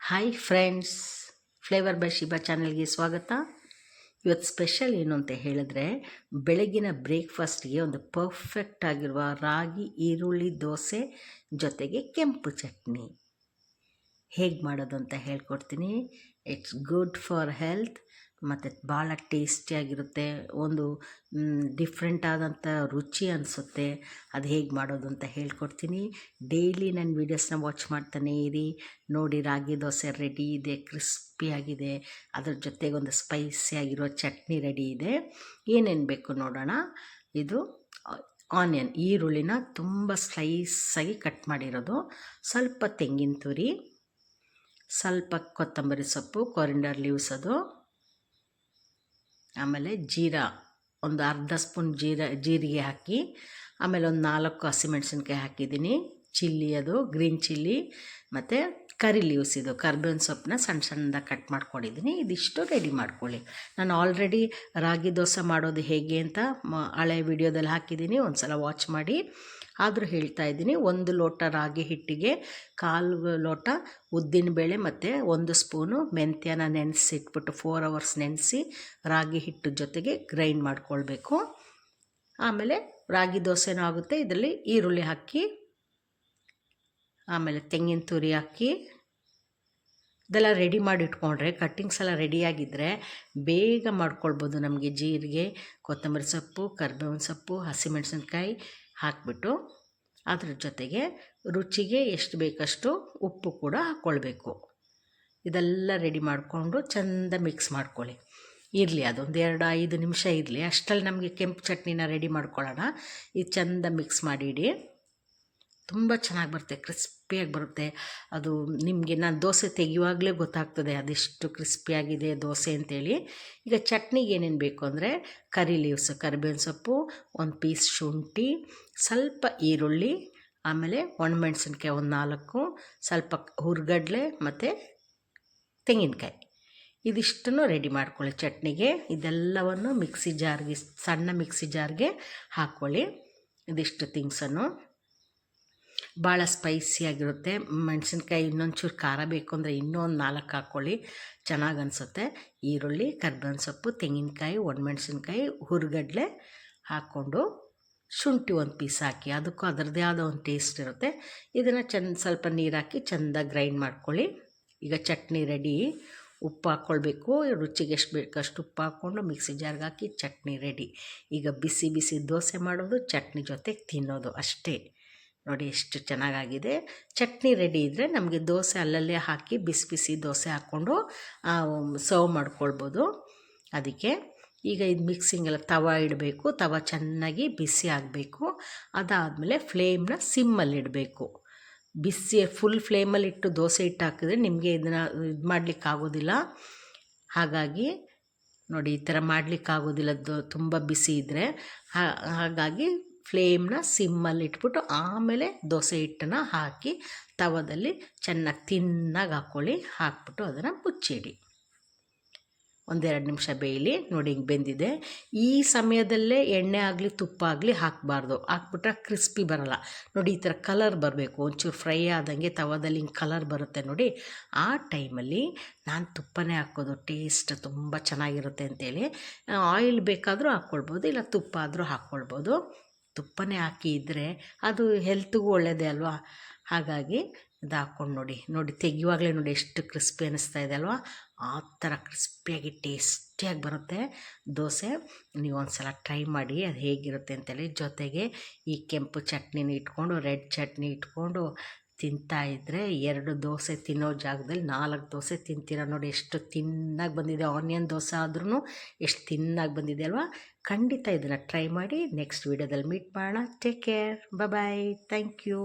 Hi friends, flavour by Shiba ಚಾನಲ್ಗೆ ಸ್ವಾಗತ. ಇವತ್ತು ಸ್ಪೆಷಲ್ ಏನು ಅಂತ ಹೇಳಿದ್ರೆ, ಬೆಳಗಿನ ಬ್ರೇಕ್ಫಾಸ್ಟ್ಗೆ ಒಂದು ಪರ್ಫೆಕ್ಟ್ ಆಗಿರುವ ರಾಗಿ ಈರುಳ್ಳಿ ದೋಸೆ ಜೊತೆಗೆ ಕೆಂಪು ಚಟ್ನಿ ಹೇಗೆ ಮಾಡೋದು ಅಂತ ಹೇಳ್ಕೊಡ್ತೀನಿ. ಇಟ್ಸ್ ಗುಡ್ ಫಾರ್ ಹೆಲ್ತ್ ಮತ್ತು ಭಾಳ ಟೇಸ್ಟಿಯಾಗಿರುತ್ತೆ. ಒಂದು ಡಿಫ್ರೆಂಟ್ ಆದಂಥ ರುಚಿ ಅನಿಸುತ್ತೆ. ಅದು ಹೇಗೆ ಮಾಡೋದು ಅಂತ ಹೇಳ್ಕೊಡ್ತೀನಿ. ಡೈಲಿ ನನ್ನ ವೀಡಿಯೋಸ್ನ ವಾಚ್ ಮಾಡ್ತಾನೆ ಇರಿ. ನೋಡಿ, ರಾಗಿ ದೋಸೆ ರೆಡಿ ಇದೆ, ಕ್ರಿಸ್ಪಿಯಾಗಿದೆ. ಅದ್ರ ಜೊತೆಗೆ ಒಂದು ಸ್ಪೈಸಿಯಾಗಿರೋ ಚಟ್ನಿ ರೆಡಿ ಇದೆ. ಏನೇನು ಬೇಕು ನೋಡೋಣ. ಇದು ಆನಿಯನ್, ಈರುಳ್ಳಿನ ತುಂಬ ಸ್ಲೈಸಾಗಿ ಕಟ್ ಮಾಡಿರೋದು, ಸ್ವಲ್ಪ ತೆಂಗಿನ ತುರಿ, ಸ್ವಲ್ಪ ಕೊತ್ತಂಬರಿ ಸೊಪ್ಪು, ಕೊರಿಂಡರ್ ಲೀವ್ಸ್, ಅದು ಆಮೇಲೆ ಜೀರಾ, ಒಂದು ಅರ್ಧ ಸ್ಪೂನ್ ಜೀರಿಗೆ ಹಾಕಿ, ಆಮೇಲೆ ಒಂದು 4 ಹಸಿಮೆಣಸಿನ್ಕಾಯಿ ಹಾಕಿದ್ದೀನಿ, ಚಿಲ್ಲಿ, ಅದು ಗ್ರೀನ್ ಚಿಲ್ಲಿ, ಮತ್ತು ಕರಿ ಲೀವ್ಸ್, ಇದು ಕರ್ಬೇವಿನ ಸೊಪ್ಪನ್ನ ಸಣ್ಣ ಸಣ್ಣದಾಗಿ ಕಟ್ ಮಾಡ್ಕೊಂಡಿದ್ದೀನಿ. ಇದಿಷ್ಟು ರೆಡಿ ಮಾಡ್ಕೊಳ್ಳಿ. ನಾನು ಆಲ್ರೆಡಿ ರಾಗಿ ದೋಸೆ ಮಾಡೋದು ಹೇಗೆ ಅಂತ ಹಳೆ ವಿಡಿಯೋದಲ್ಲಿ ಹಾಕಿದ್ದೀನಿ, ಒಂದು ಸಲ ವಾಚ್ ಮಾಡಿ. ಆದರೂ ಹೇಳ್ತಾ ಇದ್ದೀನಿ, 1 ಲೋಟ ರಾಗಿ ಹಿಟ್ಟಿಗೆ 1/4 ಲೋಟ ಉದ್ದಿನಬೇಳೆ ಮತ್ತು 1 ಸ್ಪೂನು ಮೆಂತ್ಯನ ನೆನೆಸಿಟ್ಬಿಟ್ಟು 4 ಅವರ್ಸ್ ನೆನೆಸಿ ರಾಗಿ ಹಿಟ್ಟು ಜೊತೆಗೆ ಗ್ರೈಂಡ್ ಮಾಡ್ಕೊಳ್ಬೇಕು. ಆಮೇಲೆ ರಾಗಿ ದೋಸೆನೂ ಆಗುತ್ತೆ. ಇದರಲ್ಲಿ ಈರುಳ್ಳಿ ಹಾಕಿ, ಆಮೇಲೆ ತೆಂಗಿನ ತುರಿ ಹಾಕಿ, ಇದೆಲ್ಲ ರೆಡಿ ಮಾಡಿ ಇಟ್ಕೊಂಡ್ರೆ, ಕಟ್ಟಿಂಗ್ಸ್ ಎಲ್ಲ ರೆಡಿಯಾಗಿದ್ದರೆ ಬೇಗ ಮಾಡ್ಕೊಳ್ಬೋದು. ನಮಗೆ ಜೀರಿಗೆ, ಕೊತ್ತಂಬರಿ ಸೊಪ್ಪು, ಕರಿಬೇವಿನ ಸೊಪ್ಪು, ಹಸಿಮೆಣಸಿನ್ಕಾಯಿ ಹಾಕಿಬಿಟ್ಟು ಅದ್ರ ಜೊತೆಗೆ ರುಚಿಗೆ ಎಷ್ಟು ಬೇಕಷ್ಟು ಉಪ್ಪು ಕೂಡ ಹಾಕ್ಕೊಳ್ಬೇಕು. ಇದೆಲ್ಲ ರೆಡಿ ಮಾಡಿಕೊಂಡು ಚೆಂದ ಮಿಕ್ಸ್ ಮಾಡ್ಕೊಳ್ಳಿ. ಇರಲಿ, ಅದೊಂದು 2-5 ನಿಮಿಷ ಇರಲಿ. ಅಷ್ಟರಲ್ಲಿ ನಮಗೆ ಕೆಂಪು ಚಟ್ನಿನ ರೆಡಿ ಮಾಡ್ಕೊಳ್ಳೋಣ. ಇದು ಚೆಂದ ಮಿಕ್ಸ್ ಮಾಡಿಡಿ. ತುಂಬ ಚೆನ್ನಾಗಿ ಬರುತ್ತೆ, ಕ್ರಿಸ್ಪಿಯಾಗಿ ಬರುತ್ತೆ. ಅದು ನಿಮಗೆ ನಾನು ದೋಸೆ ತೆಗೆಯುವಾಗಲೇ ಗೊತ್ತಾಗ್ತದೆ ಅದೆಷ್ಟು ಕ್ರಿಸ್ಪಿಯಾಗಿದೆ ದೋಸೆ ಅಂತೇಳಿ. ಈಗ ಚಟ್ನಿಗೆ ಏನೇನು ಬೇಕು ಅಂದರೆ, ಕರಿ ಲೀವ್ಸ್, ಕರಿಬೇವಿನ ಸೊಪ್ಪು, 1 ಪೀಸ್ ಶುಂಠಿ, ಸ್ವಲ್ಪ ಈರುಳ್ಳಿ, ಆಮೇಲೆ ಒಣಮೆಣಸಿನ್ಕಾಯಿ ಒಂದು 4, ಸ್ವಲ್ಪ ಹುರ್ಗಡ್ಲೆ ಮತ್ತು ತೆಂಗಿನಕಾಯಿ. ಇದಿಷ್ಟನ್ನು ರೆಡಿ ಮಾಡ್ಕೊಳ್ಳಿ ಚಟ್ನಿಗೆ. ಇದೆಲ್ಲವನ್ನು ಸಣ್ಣ ಮಿಕ್ಸಿ ಜಾರ್ಗೆ ಹಾಕ್ಕೊಳ್ಳಿ. ಇದಿಷ್ಟು ಥಿಂಗ್ಸನ್ನು ಭಾಳ ಸ್ಪೈಸಿಯಾಗಿರುತ್ತೆ. ಮೆಣಸಿನ್ಕಾಯಿ ಇನ್ನೊಂಚೂರು ಖಾರ ಬೇಕು ಅಂದರೆ ಇನ್ನೂ ಒಂದು 4 ಹಾಕ್ಕೊಳ್ಳಿ, ಚೆನ್ನಾಗಿ ಅನಿಸುತ್ತೆ. ಈರುಳ್ಳಿ, ಕರಿಬೇವಿನ ಸೊಪ್ಪು, ತೆಂಗಿನಕಾಯಿ, ಒಣಮೆಣಸಿನ್ಕಾಯಿ, ಹುರ್ಗಡ್ಲೆ ಹಾಕ್ಕೊಂಡು ಶುಂಠಿ 1 ಪೀಸ್ ಹಾಕಿ, ಅದಕ್ಕೂ ಅದರದ್ದೇ ಆದ ಒಂದು ಟೇಸ್ಟ್ ಇರುತ್ತೆ. ಇದನ್ನು ಸ್ವಲ್ಪ ನೀರು ಹಾಕಿ ಚೆಂದ ಗ್ರೈಂಡ್ ಮಾಡ್ಕೊಳ್ಳಿ. ಈಗ ಚಟ್ನಿ ರೆಡಿ. ಉಪ್ಪು ಹಾಕ್ಕೊಳ್ಬೇಕು, ರುಚಿಗೆ ಎಷ್ಟು ಬೇಕಷ್ಟು ಉಪ್ಪು ಹಾಕ್ಕೊಂಡು ಮಿಕ್ಸಿ ಜಾರ್ಗೆ ಹಾಕಿ ಚಟ್ನಿ ರೆಡಿ. ಈಗ ಬಿಸಿ ಬಿಸಿ ದೋಸೆ ಮಾಡೋದು, ಚಟ್ನಿ ಜೊತೆಗೆ ತಿನ್ನೋದು ಅಷ್ಟೇ. ನೋಡಿ ಎಷ್ಟು ಚೆನ್ನಾಗಾಗಿದೆ. ಚಟ್ನಿ ರೆಡಿ ಇದ್ದರೆ ನಮಗೆ ದೋಸೆ ಅಲ್ಲಲ್ಲೇ ಹಾಕಿ ಬಿಸಿ ಬಿಸಿ ದೋಸೆ ಹಾಕ್ಕೊಂಡು ಸರ್ವ್ ಮಾಡ್ಕೊಳ್ಬೋದು. ಅದಕ್ಕೆ ಈಗ ಇದು ಮಿಕ್ಸಿಂಗೆಲ್ಲ ತವ ಇಡಬೇಕು. ತವ ಚೆನ್ನಾಗಿ ಬಿಸಿ ಆಗಬೇಕು. ಅದಾದಮೇಲೆ ಫ್ಲೇಮ್ನ ಸಿಮ್ಮಲ್ಲಿಡಬೇಕು. ಫುಲ್ ಫ್ಲೇಮಲ್ಲಿಟ್ಟು ದೋಸೆ ಇಟ್ಟು ಹಾಕಿದ್ರೆ ನಿಮಗೆ ಇದನ್ನು ಇದು ಮಾಡಲಿಕ್ಕಾಗೋದಿಲ್ಲ. ಹಾಗಾಗಿ ನೋಡಿ, ಈ ಥರ ಮಾಡಲಿಕ್ಕಾಗೋದಿಲ್ಲ ತುಂಬ ಬಿಸಿ ಇದ್ದರೆ. ಹಾಗಾಗಿ ಫ್ಲೇಮ್ನ ಸಿಮ್ಮಲ್ಲಿ ಇಟ್ಬಿಟ್ಟು ಆಮೇಲೆ ದೋಸೆ ಹಿಟ್ಟನ್ನು ಹಾಕಿ ತವದಲ್ಲಿ ಚೆನ್ನಾಗಿ ತಿನ್ನಾಗಿ ಹಾಕ್ಕೊಳ್ಳಿ. ಹಾಕ್ಬಿಟ್ಟು ಅದನ್ನು ಮುಚ್ಚಿಡಿ. 1-2 ನಿಮಿಷ ಬೇಯಲಿ. ನೋಡಿ, ಹಿಂಗೆ ಬೆಂದಿದೆ. ಈ ಸಮಯದಲ್ಲೇ ಎಣ್ಣೆ ಆಗಲಿ ತುಪ್ಪ ಆಗಲಿ ಹಾಕಬಾರ್ದು. ಹಾಕ್ಬಿಟ್ರೆ ಕ್ರಿಸ್ಪಿ ಬರೋಲ್ಲ. ನೋಡಿ, ಈ ಥರ ಕಲರ್ ಬರಬೇಕು. ಒಂಚೂರು ಫ್ರೈ ಆದಂಗೆ ತವದಲ್ಲಿ ಹಿಂಗೆ ಕಲರ್ ಬರುತ್ತೆ ನೋಡಿ. ಆ ಟೈಮಲ್ಲಿ ನಾನು ತುಪ್ಪನೇ ಹಾಕೋದು. ಟೇಸ್ಟ್ ತುಂಬ ಚೆನ್ನಾಗಿರುತ್ತೆ ಅಂತೇಳಿ. ಆಯಿಲ್ ಬೇಕಾದರೂ ಹಾಕ್ಕೊಳ್ಬೋದು, ಇಲ್ಲ ತುಪ್ಪ ಆದರೂ ಹಾಕ್ಕೊಳ್ಬೋದು. ತುಪ್ಪನೇ ಹಾಕಿ ಇದ್ದರೆ ಅದು ಹೆಲ್ತ್ಗೂ ಒಳ್ಳೆಯದೇ ಅಲ್ವಾ. ಹಾಗಾಗಿ ಇದು ಹಾಕ್ಕೊಂಡು ನೋಡಿ ತೆಗೆಯುವಾಗಲೇ ನೋಡಿ ಎಷ್ಟು ಕ್ರಿಸ್ಪಿ ಅನ್ನಿಸ್ತಾ ಇದೆ ಅಲ್ವಾ. ಆ ಥರ ಕ್ರಿಸ್ಪಿಯಾಗಿ ಟೇಸ್ಟಿಯಾಗಿ ಬರುತ್ತೆ ದೋಸೆ. ನೀವು ಒಂದು ಸಲ ಟ್ರೈ ಮಾಡಿ ಅದು ಹೇಗಿರುತ್ತೆ ಅಂತೇಳಿ. ಜೊತೆಗೆ ಈ ಕೆಂಪು ಚಟ್ನಿನ ಇಟ್ಕೊಂಡು, ರೆಡ್ ಚಟ್ನಿ ಇಟ್ಕೊಂಡು ತಿಂತಾಯಿದ್ರೆ 2 ದೋಸೆ ತಿನ್ನೋ ಜಾಗದಲ್ಲಿ 4 ದೋಸೆ ತಿಂತೀರ. ನೋಡಿ ಎಷ್ಟು ತಿನ್ನಾಗಿ ಬಂದಿದೆ. ಆನಿಯನ್ ದೋಸೆ ಆದ್ರೂ ಎಷ್ಟು ತಿನ್ನಾಗಿ ಬಂದಿದೆ ಅಲ್ವಾ. ಖಂಡಿತ ಇದನ್ನು ಟ್ರೈ ಮಾಡಿ. ನೆಕ್ಸ್ಟ್ ವೀಡಿಯೋದಲ್ಲಿ ಮೀಟ್ ಮಾಡೋಣ. Take care, bye, thank you.